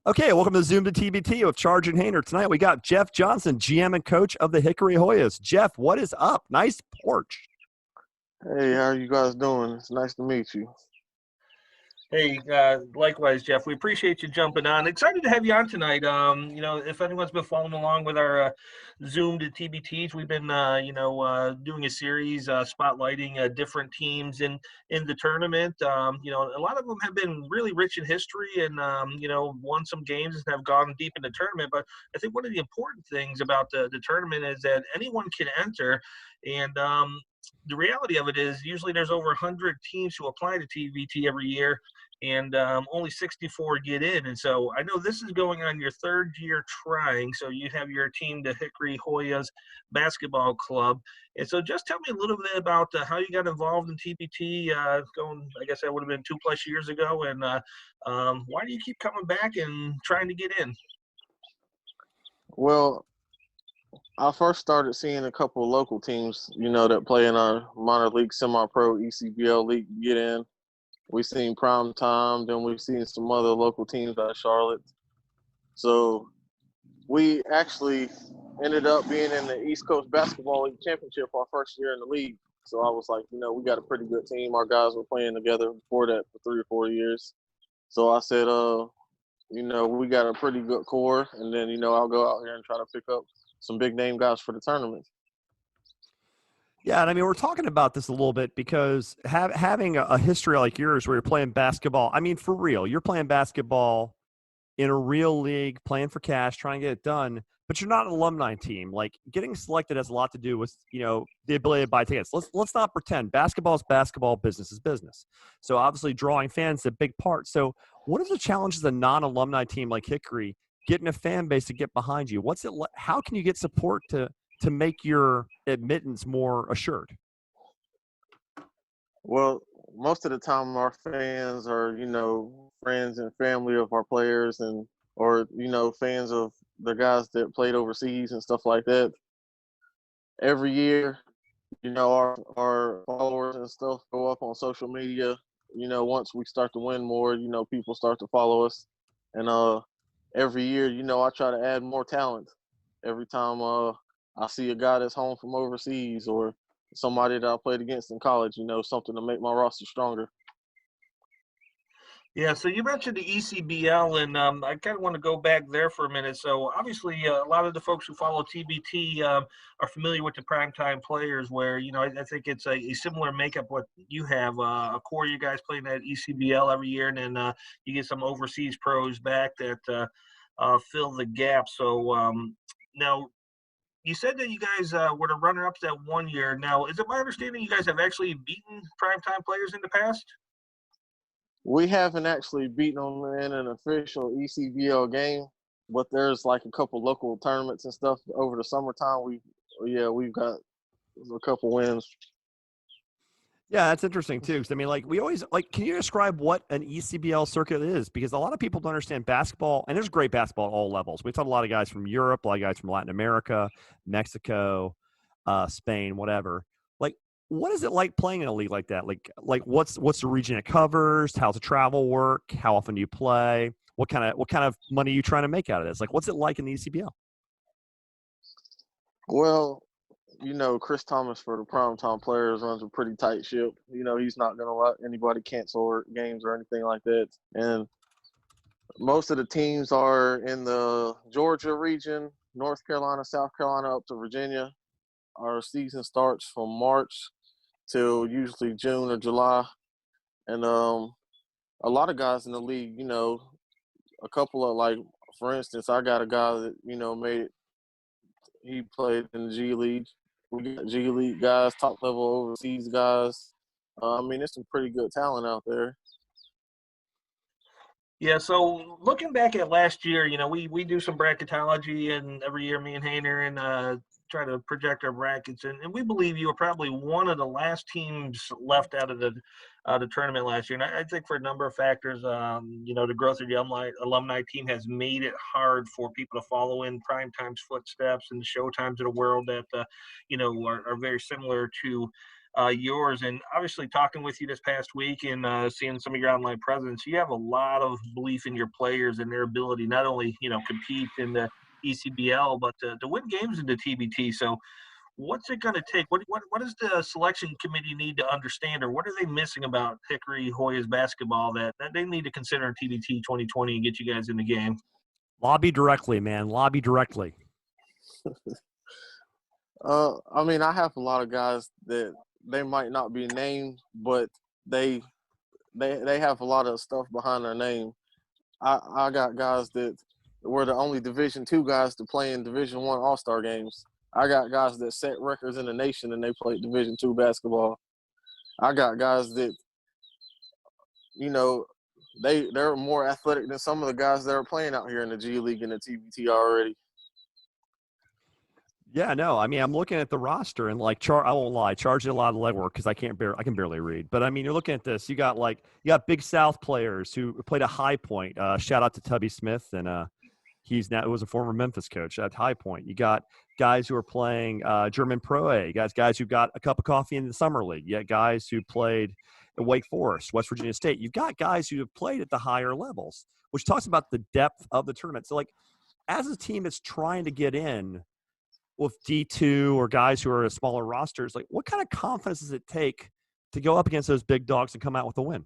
Okay, welcome to Zoom to TBT with Charge and Hayner. Tonight we got Jeff Johnson, GM and coach of the Hickory Hoyas. Jeff, what is up? Nice porch. Hey, how are you guys doing? It's nice to meet you. Hey, likewise, Jeff. We appreciate you jumping on. Excited to have you on tonight. If anyone's been following along with our Zoom to TBTs, we've been, doing a series spotlighting different teams in the tournament. A lot of them have been really rich in history and, won some games and have gone deep in the tournament. But I think one of the important things about the tournament is that anyone can enter. And the reality of it is usually there's over 100 teams who apply to TBT every year, and only 64 get in. And so I know this is going on your third year trying. So you have your team, the Hickory Hoyas Basketball Club. And so just tell me a little bit about how you got involved in TBT going, I guess that would have been 2+ years ago. And why do you keep coming back and trying to get in? Well, I first started seeing a couple of local teams, that play in our minor league, semi-pro, ECBL league get in. We've seen Primetime, then we've seen some other local teams out of Charlotte. So we actually ended up being in the East Coast Basketball League Championship our first year in the league. So I was like, we got a pretty good team. Our guys were playing together before that for 3 or 4 years. So I said, we got a pretty good core. And then, I'll go out here and try to pick up some big name guys for the tournament. Yeah, and I mean, we're talking about this a little bit because having a history like yours where you're playing basketball, I mean, for real, you're playing basketball in a real league, playing for cash, trying to get it done, but you're not an alumni team. Like, getting selected has a lot to do with, the ability to buy tickets. Let's not pretend. Basketball is basketball, business is business. So obviously drawing fans is a big part. So what are the challenges of a non-alumni team like Hickory getting a fan base to get behind you? How can you get support to make your admittance more assured? Well, most of the time our fans are, friends and family of our players or fans of the guys that played overseas and stuff like that. Every year, our followers and stuff go up on social media. Once we start to win more, people start to follow us. And every year, I try to add more talent. Every time I see a guy that's home from overseas or somebody that I played against in college, something to make my roster stronger. Yeah, so you mentioned the ECBL, and I kind of want to go back there for a minute. So obviously, a lot of the folks who follow TBT are familiar with the Primetime Players, where, I think it's a similar makeup what you have, a core of you guys playing at ECBL every year, and then you get some overseas pros back that fill the gap. So now, you said that you guys were the runner-ups that 1 year. Now, is it my understanding you guys have actually beaten Primetime Players in the past? We haven't actually beaten them in an official ECBL game, but there's like a couple local tournaments and stuff over the summertime. We've got a couple wins. Yeah, that's interesting too. Because I mean, we always can you describe what an ECBL circuit is? Because a lot of people don't understand basketball, and there's great basketball at all levels. We've taught a lot of guys from Europe, a lot of guys from Latin America, Mexico, Spain, whatever. What is it like playing in a league like that? What's the region it covers? How's the travel work? How often do you play? What kind of money are you trying to make out of this? What's it like in the ECBL? Well, Chris Thomas for the Primetime Players runs a pretty tight ship. He's not going to let anybody cancel games or anything like that. And most of the teams are in the Georgia region, North Carolina, South Carolina, up to Virginia. Our season starts from March till usually June or July. And a lot of guys in the league, a couple of, for instance, I got a guy that, made it. He played in the G League. We got G League guys, top level overseas guys. There's some pretty good talent out there. Yeah, so looking back at last year, we do some bracketology, and every year me and Hayner and try to project our brackets, and we believe you were probably one of the last teams left out of the tournament last year. And I think for a number of factors, the growth of the alumni team has made it hard for people to follow in Primetime's footsteps and the Showtimes of the world that, are very similar to yours. And obviously talking with you this past week and seeing some of your online presence, you have a lot of belief in your players and their ability, not only, compete in the ECBL, but to win games in the TBT. So what's it going to take? What does the selection committee need to understand, or what are they missing about Hickory Hoyas basketball that they need to consider in TBT 2020 and get you guys in the game? Lobby directly, man. Lobby directly. I mean, I have a lot of guys that they might not be named, but they have a lot of stuff behind their name. I got guys that were the only Division II guys to play in Division I All-Star games. I got guys that set records in the nation and they played Division II basketball. I got guys that, they're more athletic than some of the guys that are playing out here in the G League and the TBT already. Yeah, no, I mean, I'm looking at the roster and like I won't lie, Charge did a lot of legwork because I can barely read. But I mean, you're looking at this. You got Big South players who played at High Point. Shout out to Tubby Smith, and he was a former Memphis coach at High Point. You got guys who are playing German Pro A. You got guys who got a cup of coffee in the summer league. You got guys who played at Wake Forest, West Virginia State. You've got guys who have played at the higher levels, which talks about the depth of the tournament. So, like, as a team that's trying to get in with D2 or guys who are in smaller rosters, like, what kind of confidence does it take to go up against those big dogs and come out with a win?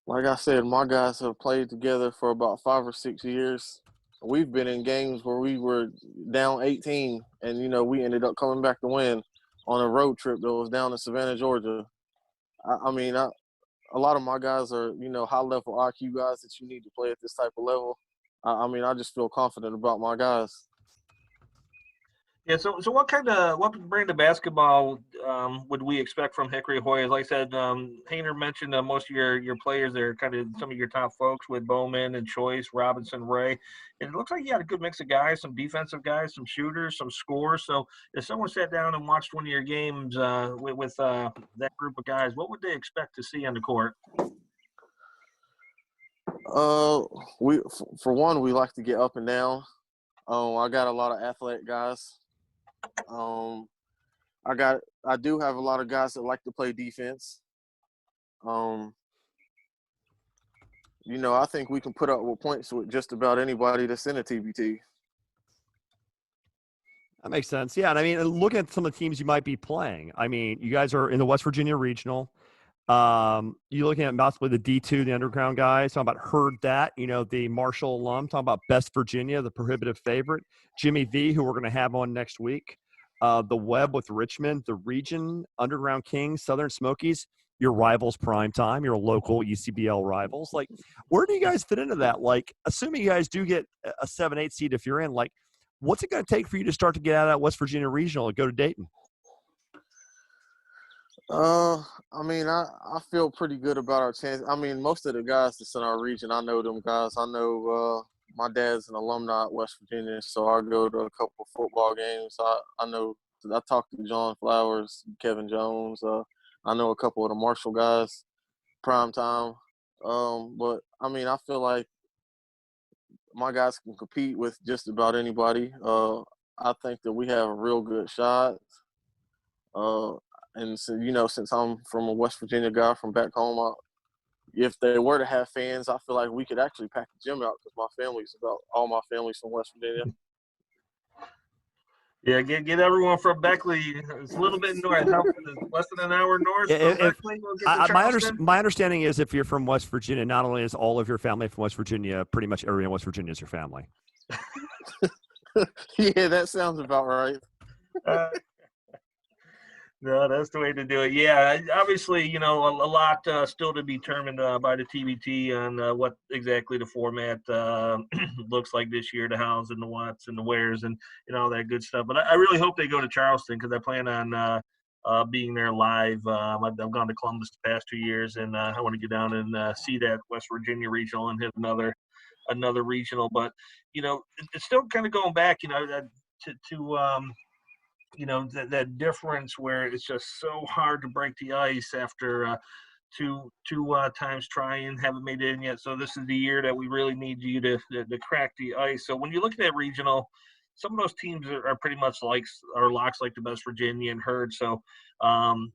Like I said, my guys have played together for about 5 or 6 years. We've been in games where we were down 18 and, we ended up coming back to win on a road trip that was down in Savannah, Georgia. A lot of my guys are, high-level IQ guys that you need to play at this type of level. I just feel confident about my guys. Yeah. So what brand of basketball would we expect from Hickory Hoyas? Like I said, Hayner mentioned most of your players are kind of some of your top folks with Bowman and Choice, Robinson, Ray. And it looks like you had a good mix of guys, some defensive guys, some shooters, some scorers. So if someone sat down and watched one of your games with that group of guys, what would they expect to see on the court? For one, we like to get up and down. I got a lot of athletic guys. I do have a lot of guys that like to play defense. I think we can put up with points with just about anybody that's in a TBT. That makes sense. Yeah, and I mean, looking at some of the teams you might be playing, I mean, you guys are in the West Virginia Regional. You're looking at possibly the D2, the underground guys, talking about Heard That, the Marshall alum, talking about Best Virginia, the prohibitive favorite, Jimmy V, who we're going to have on next week, the Web with Richmond, the Region, Underground Kings, Southern Smokies, your rivals Primetime, your local ECBL rivals. Like, where do you guys fit into that? Like, assuming you guys do get a 7-8 seed if you're in, like, what's it going to take for you to start to get out of that West Virginia Regional and go to Dayton? I feel pretty good about our chance. I mean, most of the guys that's in our region, I know them guys. I know my dad's an alumni at West Virginia, so I go to a couple of football games. I talked to John Flowers, Kevin Jones. I know a couple of the Marshall guys, Primetime. But I feel like my guys can compete with just about anybody. I think that we have a real good shot. And so, since I'm from a West Virginia guy from back home, if they were to have fans, I feel like we could actually pack the gym out because all my family's from West Virginia. Yeah, get everyone from Beckley. It's a little bit north, less than an hour north from Beckley. We'll get to Charleston. My understanding is if you're from West Virginia, not only is all of your family from West Virginia, pretty much everyone in West Virginia is your family. Yeah, that sounds about right. No, that's the way to do it. Yeah, obviously, a lot still to be determined by the TBT on what exactly the format looks like this year, the hows and the whats and the wheres and all that good stuff. But I really hope they go to Charleston because I plan on being there live. I've gone to Columbus the past 2 years, and I want to get down and see that West Virginia regional and hit another regional. But it's still kind of going back, that difference where it's just so hard to break the ice after two times trying, haven't made it in yet. So this is the year that we really need you to crack the ice. So when you look at that regional, some of those teams are pretty much like are locks like the West Virginia and Herd. So,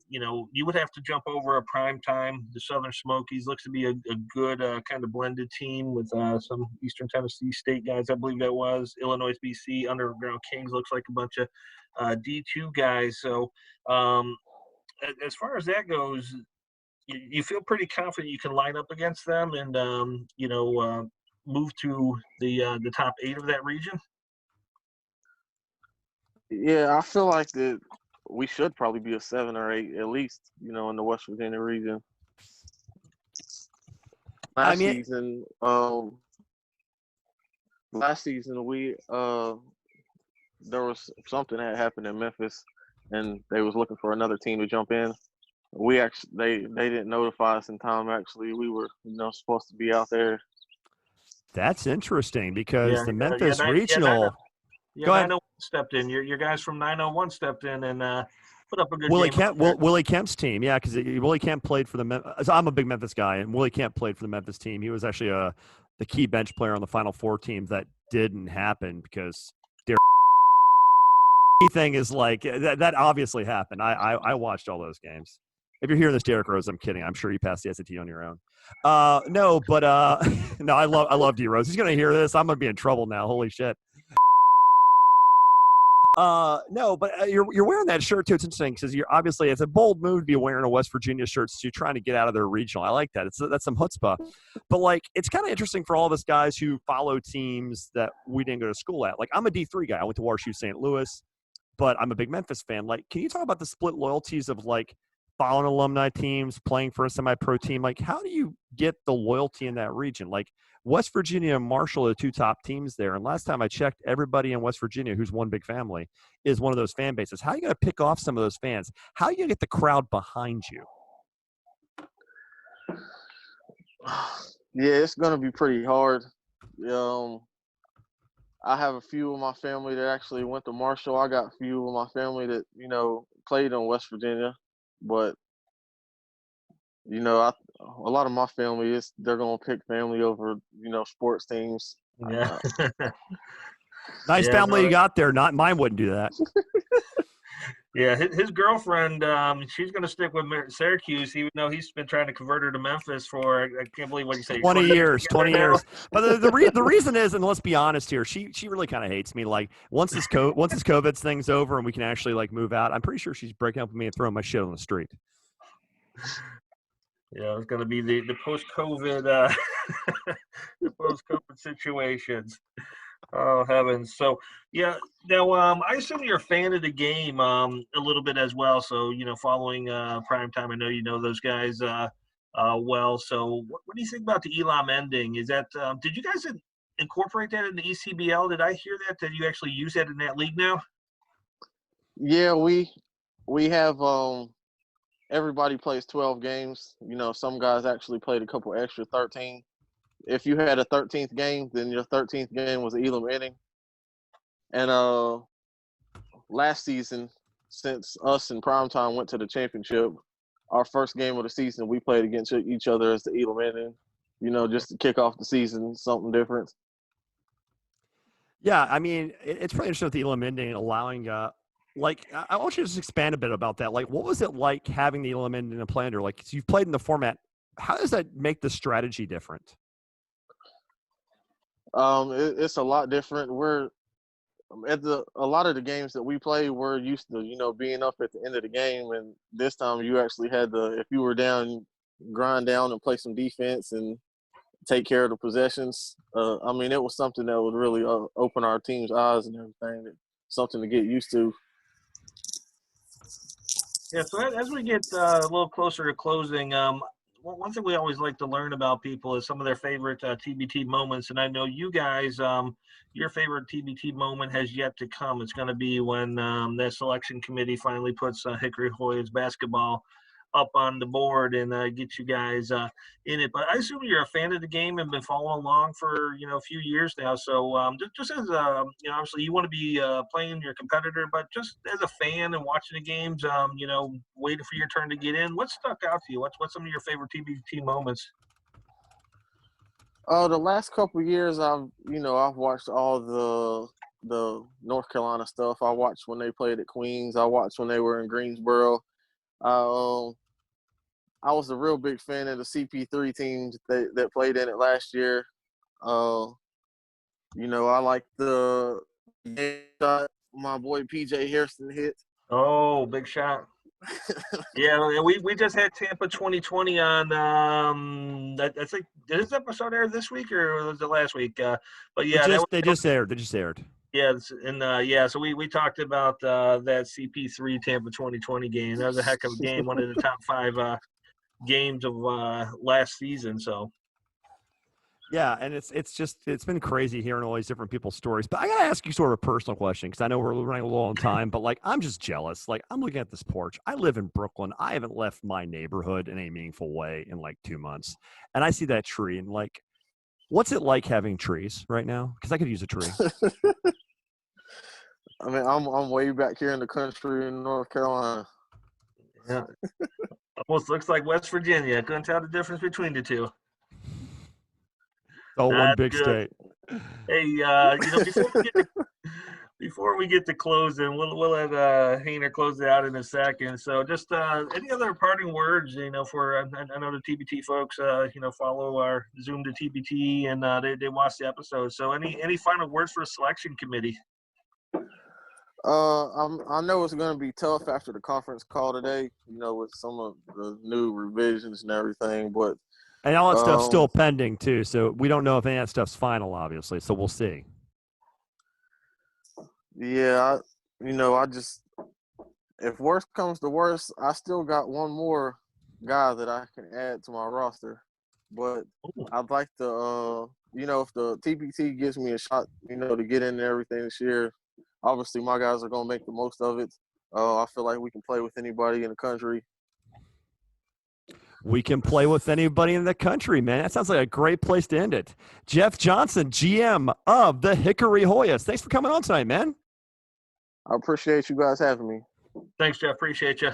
you would have to jump over a Primetime. The Southern Smokies looks to be a good kind of blended team with some Eastern Tennessee State guys, I believe that was. Illinois BC Underground Kings looks like a bunch of D2 guys. So, as far as that goes, you feel pretty confident you can line up against them and move to the top 8 of that region. Yeah, I feel like that we should probably be a 7 or 8 at least, in the West Virginia region. Last season we there was something that happened in Memphis, and they was looking for another team to jump in. They didn't notify us in time. Actually, we were supposed to be out there. That's interesting because the Memphis 901 regional. Go ahead. Stepped in. Your guys from 901 stepped in and put up a good Willie game. Kemp, Willie Kemp's team, yeah, because Willie Kemp played for the I'm a big Memphis guy, and Willie Kemp played for the Memphis team. He was actually the key bench player on the Final Four team. That didn't happen because their thing is like that obviously happened. I watched all those games. If you're hearing this, Derrick Rose, I'm kidding. I'm sure you passed the SAT on your own. No, but no, I love D Rose. He's gonna hear this. I'm gonna be in trouble now. Holy shit. No, but you're wearing that shirt too. It's interesting because you're obviously it's a bold move to be wearing a West Virginia shirt. So you're trying to get out of their regional. I like that. That's some chutzpah. But like, it's kind of interesting for all of us guys who follow teams that we didn't go to school at. Like, I'm a D3 guy. I went to WashU St. Louis, but I'm a big Memphis fan. Like, can you talk about the split loyalties of like following alumni teams, playing for a semi-pro team? Like, how do you get the loyalty in that region? Like, West Virginia and Marshall are the 2 top teams there. And last time I checked, everybody in West Virginia who's one big family is one of those fan bases. How are you going to pick off some of those fans? How are you going to get the crowd behind you? Yeah, it's going to be pretty hard. I have a few of my family that actually went to Marshall. I got a few of my family that, played in West Virginia. But, a lot of my family they're going to pick family over, sports teams. Yeah. Nice family you got there. Not mine wouldn't do that. Yeah, his girlfriend, she's going to stick with Syracuse, even though he's been trying to convert her to Memphis for, I can't believe what you say. 20 years. But the reason is, and let's be honest here, she really kind of hates me. Like, once this COVID thing's over and we can actually like move out, I'm pretty sure she's breaking up with me and throwing my shit on the street. Yeah, it's going to be the post-COVID the post-COVID situations. Oh, heavens. So, yeah, now I assume you're a fan of the game a little bit as well. So, following Primetime, I know you know those guys well. So what do you think about the Elam ending? Is that did you guys incorporate that in the ECBL? Did I hear that you actually use that in that league now? Yeah, we have everybody plays 12 games. Some guys actually played a couple extra 13. If you had a 13th game, then your 13th game was an Elam inning. And last season, since us and Primetime went to the championship, our first game of the season, we played against each other as the Elam inning, just to kick off the season, something different. Yeah, I mean, it's pretty interesting with the Elam ending allowing like, I want you to just expand a bit about that. Like, what was it like having the Elam ending in a planner? Like, so you've played in the format. How does that make the strategy different? It's a lot different. We're at a lot of the games that we play, we're used to, being up at the end of the game, and this time you actually had if you were down, grind down and play some defense and take care of the possessions. I mean, it was something that would really open our team's eyes and everything. Something to get used to. Yeah, so as we get a little closer to closing, one thing we always like to learn about people is some of their favorite TBT moments. And I know you guys, your favorite TBT moment has yet to come. It's going to be when the selection committee finally puts Hickory Hoyas basketball up on the board and get you guys in it. But I assume you're a fan of the game and been following along for a few years now. So just as obviously you want to be playing your competitor, but just as a fan and watching the games, waiting for your turn to get in. What stuck out to you? What's some of your favorite TBT moments? The last couple of years, I've watched all the North Carolina stuff. I watched when they played at Queens. I watched when they were in Greensboro. I was a real big fan of the CP3 teams that played in it last year. You know, I like the shot my boy PJ Harrison hit. Oh, big shot. Yeah, and we just had Tampa 2020 on. I think did this episode air this week or was it last week? But yeah, they just aired. They just aired. Yeah, and yeah, so we talked about that CP3 Tampa 2020 game. That was a heck of a game, one of the top 5 games of last season. So. Yeah, and it's been crazy hearing all these different people's stories. But I gotta ask you sort of a personal question because I know we're running a little on time. But like, I'm just jealous. Like, I'm looking at this porch. I live in Brooklyn. I haven't left my neighborhood in a meaningful way in like 2 months, and I see that tree and like, what's it like having trees right now? Because I could use a tree. I mean, I'm way back here in the country in North Carolina. Yeah, almost looks like West Virginia. I couldn't tell the difference between the two. Oh, one big state. Hey, you know, before we get to closing, we'll let Hayner close it out in a second. So, just any other parting words, you know, for I know the TBT folks, you know, follow our Zoom to TBT and they watch the episode. So, any final words for a selection committee? I know it's going to be tough after the conference call today, you know, with some of the new revisions and everything, but. And all that stuff's still pending too, so we don't know if any of that stuff's final, obviously. So we'll see. Yeah, you know, if worst comes to worst, I still got one more guy that I can add to my roster. But I'd like to, you know, if the TBT gives me a shot, you know, to get in and everything this year, obviously my guys are going to make the most of it. I feel like we can play with anybody in the country. We can play with anybody in the country, man. That sounds like a great place to end it. Jeff Johnson, GM of the Hickory Hoyas. Thanks for coming on tonight, man. I appreciate you guys having me. Thanks, Jeff. Appreciate you.